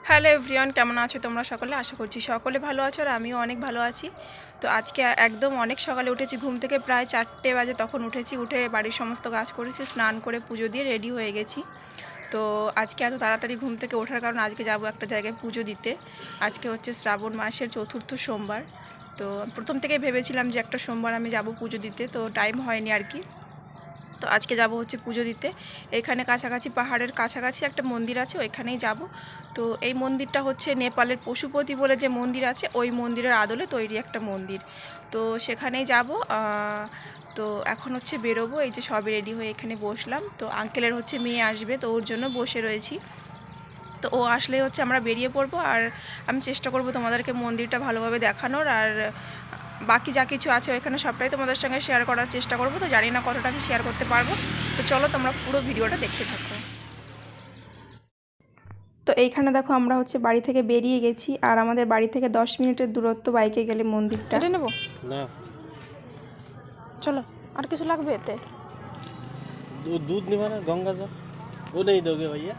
Hello everyone, কেমন আছো তোমরা সকলে? আশা করছি সকলে ভালো আছো আর আমিও অনেক ভালো আছি। তো আজকে একদম অনেক সকালে উঠেছি, ঘুম থেকে প্রায় 4টে বাজে তখন উঠেছি। উঠে বাড়ির সমস্ত কাজ করেছি, স্নান করে পুজো দিয়ে রেডি হয়ে গেছি। তো আজকে এত তাড়াতাড়ি ঘুম থেকে ওঠার কারণ আজকে যাব একটা জায়গায় পুজো দিতে। আজকে হচ্ছে শ্রাবণ মাসের চতুর্থ সোমবার। তো প্রথম থেকে ভেবেছিলাম যে একটা সোমবার আমি যাব পুজো দিতে, তো টাইম হয়নি আর কি। তো আজকে যাব হচ্ছে পুজো দিতে। এখানে কাছাকাছি পাহাড়ের কাছাকাছি একটা মন্দির আছে, ওইখানেই যাব। তো এই মন্দিরটা হচ্ছে নেপালের পশুপতি বলে যে মন্দির আছে, ওই মন্দিরের আদলে তৈরি একটা মন্দির। তো সেখানেই যাব। তো এখন হচ্ছে বেরোবো, এই যে সবই রেডি হয়ে এখানে বসলাম। তো আঙ্কেলের হচ্ছে মেয়ে আসবে, তো ওর জন্য বসে রয়েছি। তো ও আসলেই হচ্ছে আমরা বেরিয়ে পড়বো। আর আমি চেষ্টা করব তোমাদেরকে মন্দিরটা ভালোভাবে দেখানোর, আর বাকি যা কিছু আছে ওইখানে সবটাই তোমাদের সঙ্গে শেয়ার করার চেষ্টা করব। তো জানি না কতটা কি শেয়ার করতে পারবো। তো চলো তোমরা পুরো ভিডিওটা দেখতে থাকো। তো এইখানে দেখো আমরা হচ্ছে বাড়ি থেকে বেরিয়ে গেছি, আর আমাদের বাড়ি থেকে 10 মিনিটের দূরত্ব বাইকে গেলে মন্দিরটা। কেটে নেবো না, চলো। আর কিছু লাগবে এতে? दूध नहीं भरा गंगा जल वो नहीं दोगे भैया।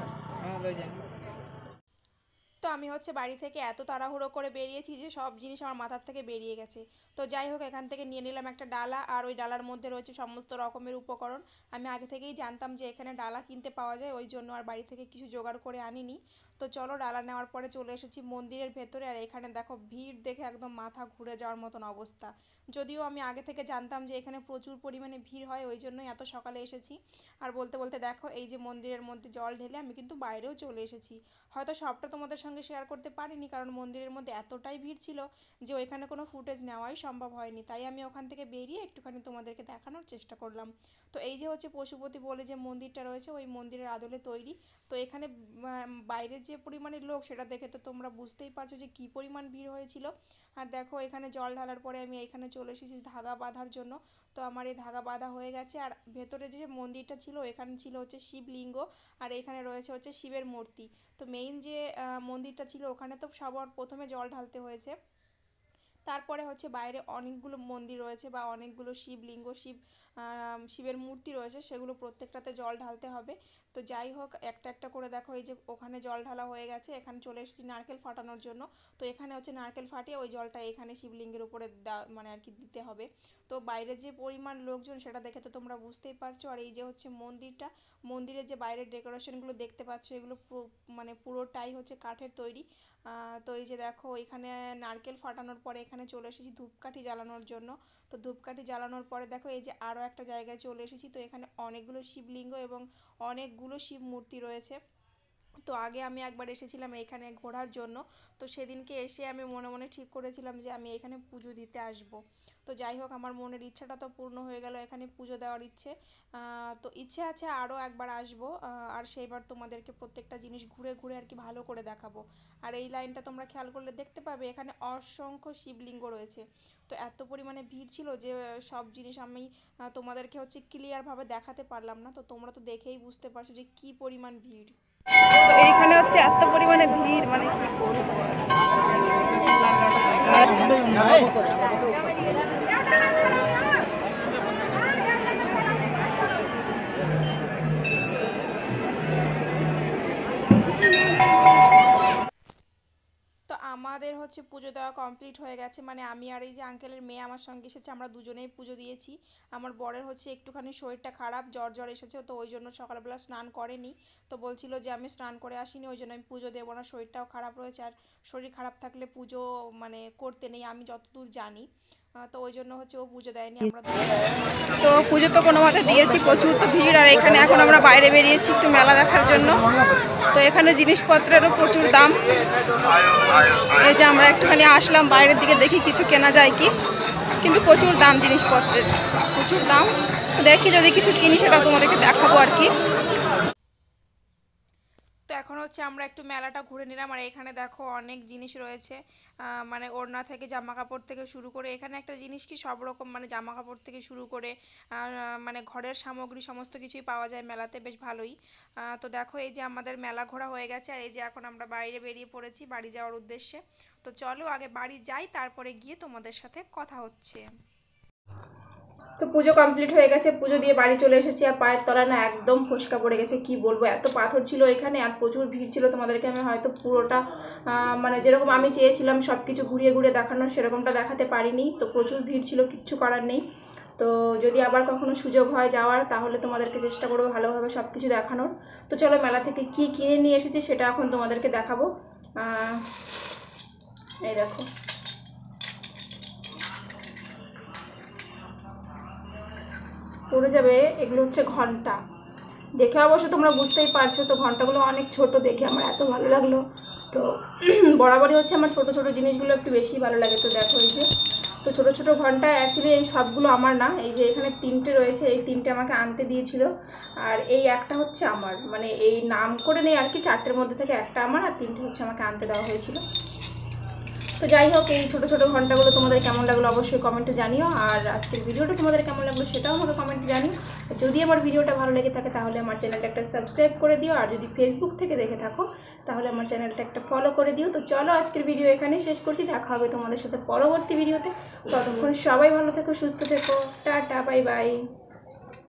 তো আমি হচ্ছে বাড়ি থেকে এত তাড়াহুড়ো করে বেরিয়েছি যে সব জিনিস আমার মাথার থেকে বেরিয়ে গেছে। তো যাই হোক, এখান থেকে নিয়ে নিলাম একটা ডালা, আর ওই ডালার মধ্যে রয়েছে সমস্ত রকমের উপকরণ। আমি আগে থেকেই জানতাম যে এখানে ডালা কিনতে পাওয়া যায়, ওই জন্য আর বাড়ি থেকে কিছু জোগাড় করে আনিনি। তো চলো, ডালা নেওয়ার পরে চলে এসেছি মন্দিরের ভেতরে। আর এখানে দেখো ভিড় দেখে একদম মাথা ঘুরে যাওয়ার মতন অবস্থা। যদিও আমি আগে থেকে জানতাম যে এখানে প্রচুর পরিমাণে ভিড় হয়, ওই জন্যই এত সকালে এসেছি। আর বলতে বলতে দেখো, এই যে মন্দিরের মধ্যে জল ঢেলে আমি কিন্তু বাইরেও চলে এসেছি। হয়তো সবটা তোমাদের সঙ্গে শেয়ার করতে পারিনি, কারণ মন্দিরের মধ্যে এতটাই ভিড় ছিল যে ওইখানে কোনো ফুটেজ নেওয়াই সম্ভব হয়নি। তাই আমি ওখান থেকে বেরিয়ে একটুখানি তোমাদেরকে দেখানোর চেষ্টা করলাম। তো এই যে হচ্ছে পশুপতি বলে যে মন্দিরটা রয়েছে, ওই মন্দিরের আদলে তৈরি। তো এখানে বাইরের যে পরিমাণের লোক, সেটা দেখে তো তোমরা বুঝতেই পারছো যে কি পরিমাণ ভিড় হয়েছিল। আর দেখো, এখানে জল ঢালার পরে আমি এখানে চলে এসেছি ধাগা বাঁধার জন্য। তো আমার এই ধাগা বাঁধা হয়ে গেছে। আর ভেতরে যে মন্দিরটা ছিল, এখানে ছিল হচ্ছে শিবলিঙ্গ, আর এখানে রয়েছে হচ্ছে শিবের মূর্তি। তো মেইন যে মন্দিরটা ছিল, ওখানে তো সবার প্রথমে জল ঢালতে হয়েছে। তারপরে হচ্ছে বাইরে অনেকগুলো মন্দির রয়েছে বা অনেকগুলো শিবলিঙ্গ, শিবের মূর্তি রয়েছে, সেগুলো প্রত্যেকটাতে জল ঢালতে হবে। তো যাই হোক, একটা একটা করে দেখো, এই যে ওখানে জল ঢালা হয়ে গেছে, এখানে চলে এসেছি নারকেল ফাটানোর জন্য। তো এখানে হচ্ছে নারকেল ফাটিয়ে ওই জলটা এখানে শিবলিঙ্গের উপরে মানে আর কি দিতে হবে। তো বাইরে যে পরিমাণ লোকজন, সেটা দেখে তো তোমরা বুঝতেই পারছো। আর এই যে হচ্ছে মন্দিরটা, মন্দিরের যে বাইরের ডেকোরেশনগুলো দেখতে পাচ্ছ, এগুলো মানে পুরোটাই হচ্ছে কাঠের তৈরি। তো এই যে দেখো, এখানে নারকেল ফাটানোর পরে এখানে চলে এসেছি ধূপকাঠি জ্বালানোর জন্য। তো ধূপকাঠি জ্বালানোর পরে দেখো, এই যে আরো একটা জায়গায় চলে এসেছি। তো এখানে অনেকগুলো শিবলিঙ্গ এবং অনেকগুলো শিব মূর্তি রয়েছে। তো আগে আমি একবার এসেছিলাম এখানে ঘোরার জন্য। তো সেদিনকে এসে আমি মনে মনে ঠিক করেছিলাম যে আমি এখানে পুজো দিতে আসব। তো যাই হোক, আমার মনের ইচ্ছাটা তো পূর্ণ হয়ে গেল, এখানে পুজো দেওয়ার ইচ্ছে। তো ইচ্ছে আছে আরও একবার আসব, আর সেইবার তোমাদেরকে প্রত্যেকটা জিনিস ঘুরে ঘুরে আর কি ভালো করে দেখাবো। আর এই লাইনটা তোমরা খেয়াল করলে দেখতে পাবে, এখানে অসংখ্য শিবলিঙ্গ রয়েছে। তো এত পরিমাণে ভিড় ছিল যে সব জিনিস আমি তোমাদেরকে হচ্ছে ক্লিয়ার ভাবে দেখাতে পারলাম না। তো তোমরা তো দেখেই বুঝতে পারছো যে কি পরিমাণ ভিড়। তো এইখানে হচ্ছে এত পরিমাণে ভিড়, মানে কি বলবো তো আমাদের হচ্ছে পুজো দেওয়া কমপ্লিট হয়ে গেছে, মানে আমি আর এই যে আঙ্কেলের মেয়ে আমার সঙ্গে এসেছে, আমরা দুজনেই পুজো দিয়েছি। আমার বরের হচ্ছে একটুখানি শরীরটা খারাপ, জ্বর জ্বর এসেছে, তো ওই জন্য সকালবেলা স্নান করেনি। তো বলছিল যে আমি স্নান করে আসিনি, ওই জন্য আমি পুজো দেবো না, শরীরটাও খারাপ রয়েছে। আর শরীর খারাপ থাকলে পুজো মানে করতে নেই, আমি যতদূর জানি। তো ওই জন্য হচ্ছে ও পুজো দেয়নি, আমরা তো পুজো তো কোনো মতে দিয়েছি। প্রচুর তো ভিড়, আর এখানে এখন আমরা বাইরে বেরিয়েছি একটু মেলা দেখার জন্য। তো এখানে জিনিসপত্রেরও প্রচুর দাম। এই যে আমরা একটুখানি আসলাম বাইরের দিকে, দেখি কিছু কেনা যায় কি, কিন্তু প্রচুর দাম জিনিসপত্রের, প্রচুর দাম। দেখি যদি কিছু কিনি সেটা তোমাদেরকে দেখাবো আর কি। তো এখন হচ্ছে আমরা একটু মেলাটা ঘুরে নিলাম। আর এখানে দেখো অনেক জিনিস রয়েছে, মানে ওড়না থেকে জামা কাপড় থেকে শুরু করে, এখানে একটা জিনিস কি সব রকম মানে জামা কাপড় থেকে শুরু করে মানে ঘরের সামগ্রী সমস্ত কিছুই পাওয়া যায় মেলাতে, বেশ ভালোই। তো দেখো, এই যে আমাদের মেলা ঘোরা হয়ে গেছে, আর এই যে এখন আমরা বাইরে বেরিয়ে পড়েছি বাড়ি যাওয়ার উদ্দেশ্যে। তো চলো আগে বাড়ি যাই, তারপরে গিয়ে তোমাদের সাথে কথা হচ্ছে। তো পুজো কমপ্লিট হয়ে গেছে, পুজো দিয়ে বাড়ি চলে এসেছি। আর পায়ের তলায় না একদম ফোসকা পড়ে গেছে, কি বলবো, এত পাথর ছিল এখানে আর প্রচুর ভিড় ছিল। তোমাদেরকে আমি হয়তো পুরোটা মানে যেরকম আমি চেয়েছিলাম সব কিছু ঘুরিয়ে ঘুরিয়ে দেখানোর, সেরকমটা দেখাতে পারিনি। তো প্রচুর ভিড় ছিল, কিচ্ছু করার নেই। তো যদি আবার কখনো সুযোগ হয় যাওয়ার, তাহলে তোমাদেরকে চেষ্টা করবো ভালোভাবে সব কিছু দেখানোর। তো চলো মেলা থেকে কি কিনে নিয়ে এসেছি সেটা এখন তোমাদেরকে দেখাবো। এই দেখো, পড়ে যাবে, এগুলো হচ্ছে ঘন্টা। দেখে অবশ্য তোমরা বুঝতেই পারছো, তো ঘন্টাগুলো অনেক ছোট, দেখে আমার এত ভালো লাগলো। তো বরাবরই হচ্ছে আমার ছোট ছোট জিনিসগুলো একটু বেশি ভালো লাগে। তো দেখো এই যে, তো ছোট ছোট ঘন্টা, অ্যাকচুয়ালি এই সবগুলো আমার না, এই যে এখানে 3টে রয়েছে, এই 3টে আমাকে আনতে দিয়েছিল। আর এই একটা হচ্ছে আমার, মানে এই নাম করে নেই আর কি, 4টের মধ্যে থেকে একটা আমার, আর 3টে হচ্ছে আমাকে আনতে দেওয়া হয়েছিল। তো যাই হোক, এই ছোটো ছোটো ঘন্টাগুলো তোমাদের কেমন লাগলো অবশ্যই কমেন্টে জানিও। আর আজকের ভিডিওটা তোমাদের কেমন লাগলো সেটাও আমাকে কমেন্টে জানিও। যদি আমার ভিডিওটা ভালো লেগে থাকে তাহলে আমার চ্যানেলটা একটা সাবস্ক্রাইব করে দিও, আর যদি ফেসবুক থেকে দেখে থাকো তাহলে আমার চ্যানেলটা একটা ফলো করে দিও। তো চলো আজকের ভিডিও এখানেই শেষ করছি, দেখা হবে তোমাদের সাথে পরবর্তী ভিডিওতে। ততক্ষণ সবাই ভালো থেকো, সুস্থ থেকো, টাটা, বাই বাই।